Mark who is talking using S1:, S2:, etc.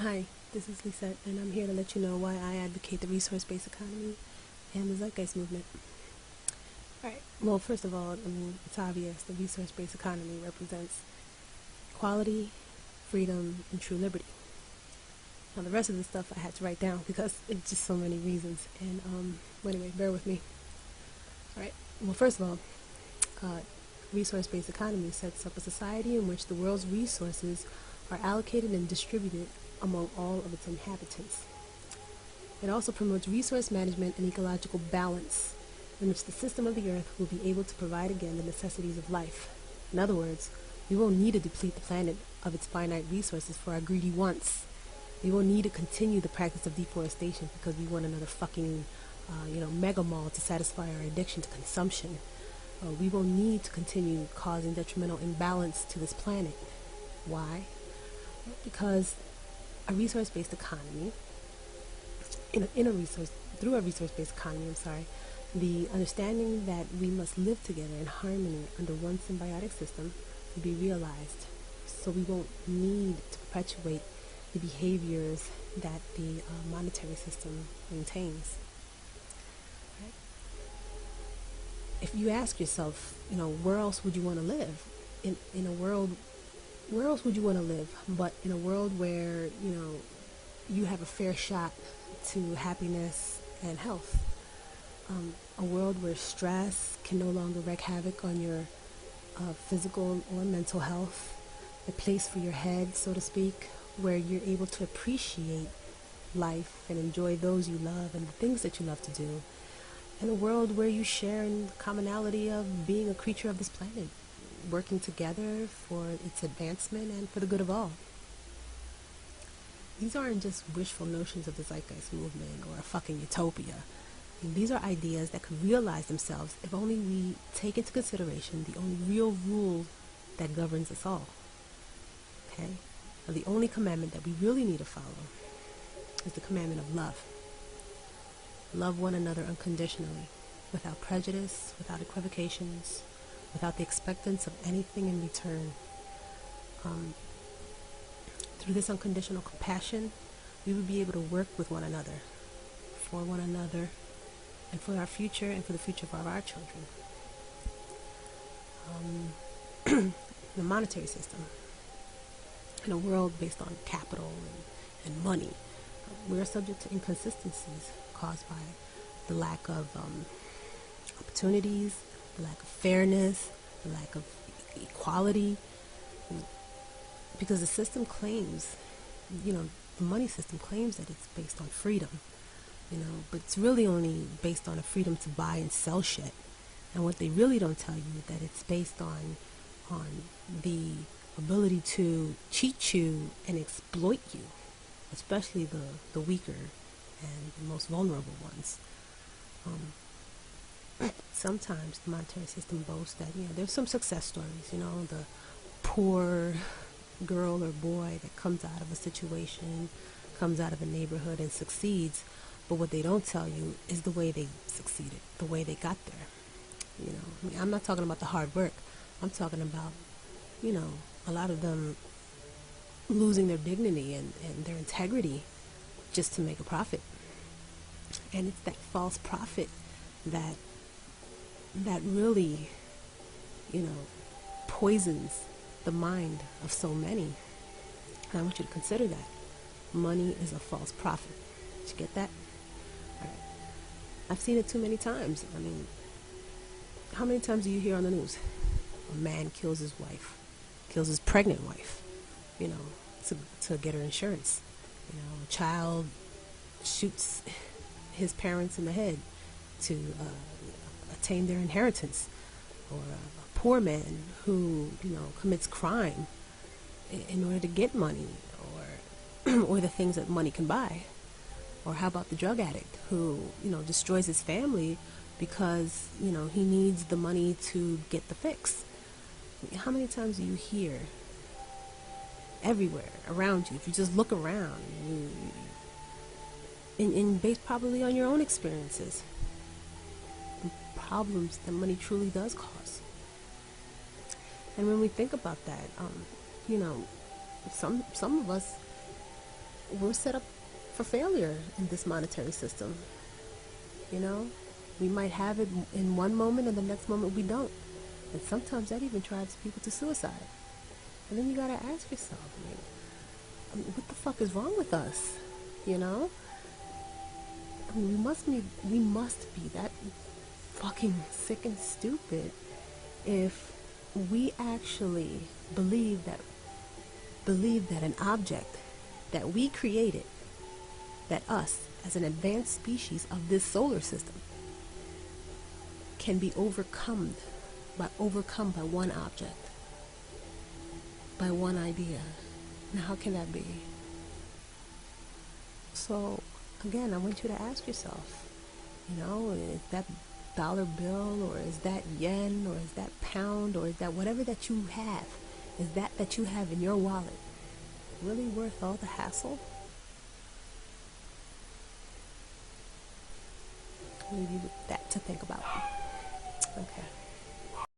S1: Hi, this is Lisette, and I'm here to let you know why I advocate the resource-based economy and the Zeitgeist Movement. Alright, well, first of all, it's obvious the resource-based economy represents equality, freedom, and true liberty. Now, the rest of the stuff I had to write down because it's just so many reasons, and well, anyway, bear with me. Alright, well, first of all, resource-based economy sets up a society in which the world's resources are allocated and distributed among all of its inhabitants. It also promotes resource management and ecological balance, in which the system of the earth will be able to provide again the necessities of life. In other words, we won't need to deplete the planet of its finite resources for our greedy wants. We won't need to continue the practice of deforestation because we want another fucking, mega mall to satisfy our addiction to consumption. We won't need to continue causing detrimental imbalance to this planet. Why? Because a resource-based economy, through a resource-based economy, the understanding that we must live together in harmony under one symbiotic system will be realized. So we won't need to perpetuate the behaviors that the monetary system maintains. Right? If you ask yourself, where else would you want to live? In a world, where else would you want to live but in a world where, you have a fair shot to happiness and health? A world where stress can no longer wreak havoc on your physical or mental health, a place for your head, so to speak, where you're able to appreciate life and enjoy those you love and the things that you love to do, in a world where you share in the commonality of being a creature of this planet, working together for its advancement and for the good of all. These aren't just wishful notions of the Zeitgeist Movement or a fucking utopia. These are ideas that could realize themselves if only we take into consideration the only real rule that governs us all. Okay? Now, the only commandment that we really need to follow is the commandment of love. Love one another unconditionally, without prejudice, without equivocations, without the expectance of anything in return. Through this unconditional compassion, we would be able to work with one another, for one another, and for our future and for the future of our children. The monetary system, in a world based on capital and money, we are subject to inconsistencies caused by the lack of opportunities, the lack of fairness, the lack of equality, because the system claims, the money system claims that it's based on freedom, but it's really only based on a freedom to buy and sell shit. And what they really don't tell you is that it's based on the ability to cheat you and exploit you, especially the weaker and the most vulnerable ones. Sometimes the monetary system boasts that, there's some success stories, the poor girl or boy that comes out of a situation, comes out of a neighborhood and succeeds, but what they don't tell you is the way they succeeded, the way they got there. I'm not talking about the hard work. I'm talking about, a lot of them losing their dignity and their integrity just to make a profit. And it's that false profit that really, poisons the mind of so many. And I want you to consider that. Money is a false prophet. Did you get that? All right. I've seen it too many times. How many times do you hear on the news? A man kills his wife, kills his pregnant wife, to get her insurance. A child shoots his parents in the head to attain their inheritance, or a poor man who commits crime in order to get money, or the things that money can buy. Or how about the drug addict who destroys his family because he needs the money to get the fix? How many times do you hear everywhere around you, if you just look around, and based probably on your own experiences, the problems that money truly does cause? And when we think about that, some of us we're set up for failure in this monetary system. You know, we might have it in one moment and the next moment we don't. And sometimes that even drives people to suicide. And then you gotta ask yourself, what the fuck is wrong with us? You know? I mean, we must be that fucking sick and stupid if we actually believe that an object that we created, that us as an advanced species of this solar system can be overcome by one object, by one idea. Now how can that be? So again, I want you to ask yourself, is that dollar bill, or is that yen, or is that pound, or is that whatever that you have, is that you have in your wallet really worth all the hassle? I'll leave you with that to think about. Okay.